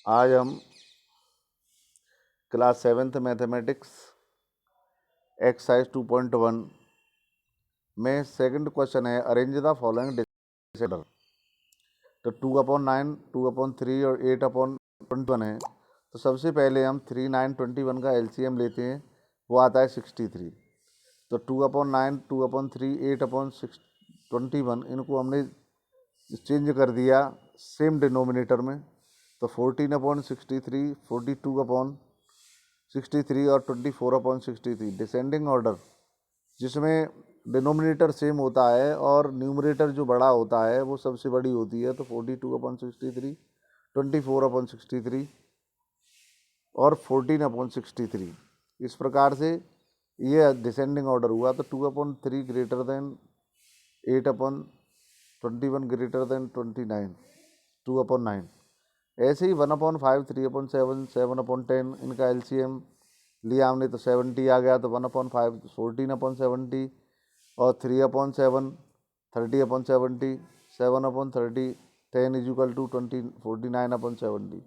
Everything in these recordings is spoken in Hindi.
आज हम क्लास 7th मैथमेटिक्स एक्सरसाइज 2.1 में सेकंड क्वेश्चन है, अरेंज द फॉलोइंग डिसऑर्डर। तो 2/9, 2/3 और 8/21 है। तो सबसे पहले हम 3, 9, 21 का एलसीएम लेते हैं, वो आता है 63। तो 2/9, 2/3, 8/21 इनको हमने चेंज कर दिया सेम डिनोमिनेटर में। तो 14/63, 42/63 और 24/63 डिसेंडिंग ऑर्डर, जिसमें डिनोमिनेटर सेम होता है और न्यूमरेटर जो बड़ा होता है वो सबसे बड़ी होती है। तो 42/63, 24/63 और 14/63, इस प्रकार से ये डिसेंडिंग ऑर्डर हुआ। तो 2/3 ग्रेटर देन 8/21 ग्रेटर देन 29, 2/9। ऐसे ही 1/5, 3/7, 7/10 इनका एलसीएम लिया हमने तो 70 आ गया। तो 1/5 14/70 और 3/7 30/70, 7/30 10 इक्वल टू 49/70।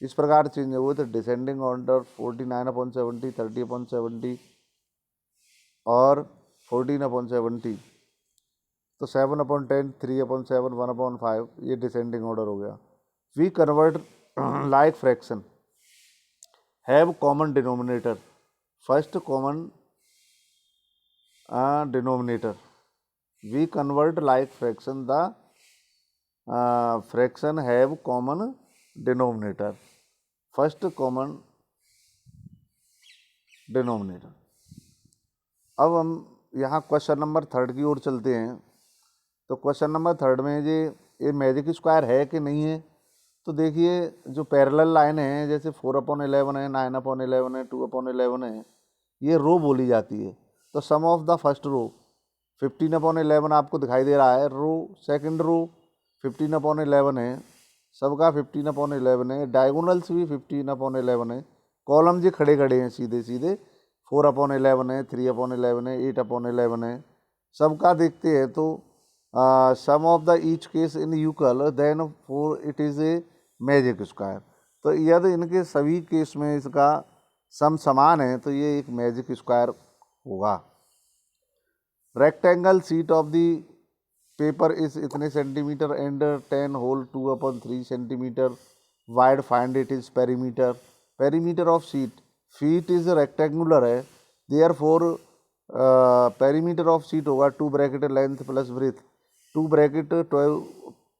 इस प्रकार चेंज हुए थे डिसेंडिंग ऑर्डर 49/70, 30/70 और 14/70। तो 7/10, 3/7, 1/5 ये डिसेंडिंग ऑर्डर हो गया। We convert like fraction have common denominator, first common denominator. We convert like fraction the fraction have common denominator, first common denominator. अब हम यहाँ क्वेश्चन नंबर 3 की ओर चलते हैं। तो क्वेश्चन नंबर 3 में ये मैजिक स्क्वायर है कि नहीं है। तो देखिए, जो पैरेलल लाइन है, जैसे 4/11 है, 9/11 है, 2/11 है, ये रो बोली जाती है। तो sum of the first row 15/11 आपको दिखाई दे रहा है। रो सेकंड रो 15/11 है, सबका 15/11 है। डायगोनल्स भी 15/11 है। कॉलम जी खड़े खड़े हैं सीधे सीधे। 4/11 है, 3/11 है, 8/11 है, सबका देखते हैं। तो sum of the each case in equal then for it is a magic square. तो यदि इनके सभी केस में इसका सम समान है तो ये एक मैजिक स्क्वायर होगा। Rectangle sheet of the paper is इतने centimetre and 10 whole 2/3 centimetre wide, find it is perimeter. Perimeter of sheet, feet is rectangular है, therefore perimeter of sheet होगा 2 bracket length plus breadth, 2 bracket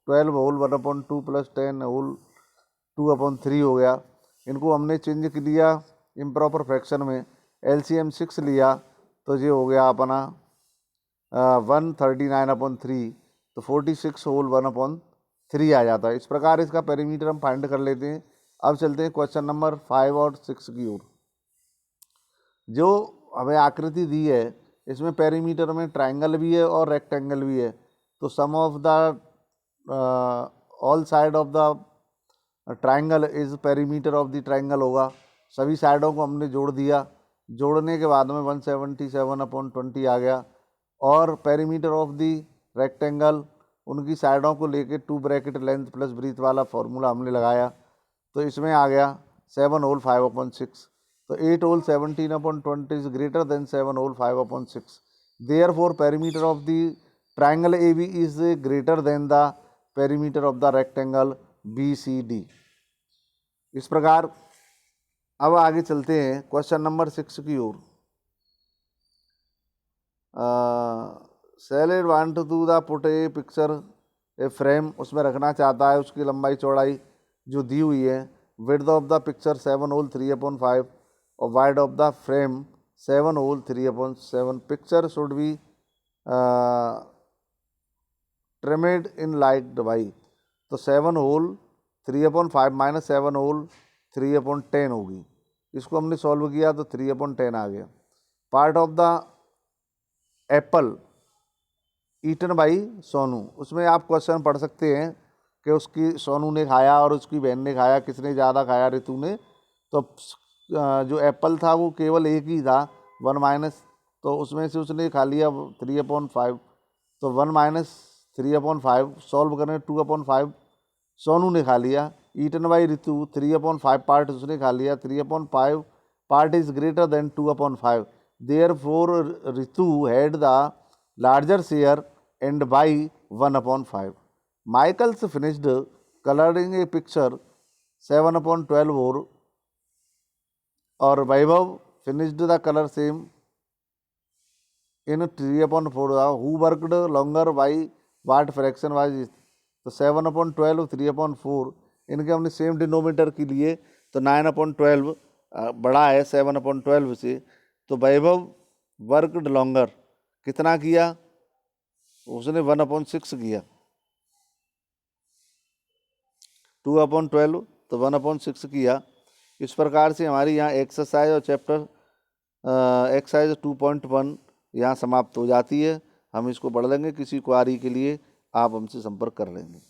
12 whole 1/2 plus 10 whole 2/3 हो गया। इनको हमने चेंज किया इम्प्रॉपर फ्रैक्शन में, एलसीएम 6 लिया तो ये हो गया अपना 139/3। तो 46 होल 1/3 आ जाता है। इस प्रकार इसका पेरीमीटर हम फाइंड कर लेते हैं। अब चलते हैं क्वेश्चन नंबर 5 और 6 की ओर। जो हमें आकृति दी है, इसमें पेरीमीटर में ट्राइंगल भी है और रेक्टेंगल भी है। तो sum of the all side of the triangle is perimeter of the triangle होगा। सभी साइडों को हमने जोड़ दिया, जोड़ने के बाद में 177/20 आ गया। और पेरीमीटर ऑफ दी रेक्टेंगल, उनकी साइडों को लेके 2 ब्रैकेट लेंथ प्लस ब्रीथ वाला फॉर्मूला हमने लगाया। तो इसमें आ गया 7 होल 5/6। तो 8 whole 17/20 is greater than 7 whole 5/6। Therefore perimeter of the triangle A B is greater than the perimeter of the rectangle B C D. इस प्रकार अब आगे चलते हैं क्वेश्चन नंबर 6 की ओर। सेलेड want to the put a picture a frame, उसमें रखना चाहता है, उसकी लंबाई चौड़ाई जो दी हुई है। Width of the picture 7 whole 3/5 और wide of the frame 7 whole 3/7। Picture should be trimmed in like divide. तो 7 होल 3/5 माइनस 7 होल 3/10 होगी। इसको हमने सॉल्व किया तो 3/10 आ गया। Part of the apple eaten by Sonu, उसमें आप क्वेश्चन पढ़ सकते हैं कि उसकी सोनू ने खाया और उसकी बहन ने खाया, किसने ज़्यादा खाया, ऋतु ने। तो जो एप्पल था वो केवल एक ही था, 1 माइनस, तो उसमें से उसने खा लिया 3/5। तो 1 माइनस 3/5 सॉल्व करें, 2/5 सोनू ने खा लिया। ईटन बाई ऋतु 3/5 पार्ट उसने खा लिया, 3/5 part is greater than 2/5, therefore Ritu had the larger share and by 1/5. Michaels finished colouring a picture 7/12 और Vaibhav finished the colour same in 3/4. Who worked longer by what fraction wise, तो 7/12 3/4 इनके हमने सेम डिनोमीटर के लिए, तो 9/12 बड़ा है 7/12 से, तो वैभव वर्कड लॉन्गर कितना किया, उसने 1/6 किया, 2/12 तो 1/6 किया। इस प्रकार से हमारी यहाँ एक्सरसाइज और चैप्टर एक्सरसाइज 2.1 यहाँ समाप्त हो जाती है। हम इसको पढ़ लेंगे, किसी क्वारी के लिए आप हमसे संपर्क कर लेंगे।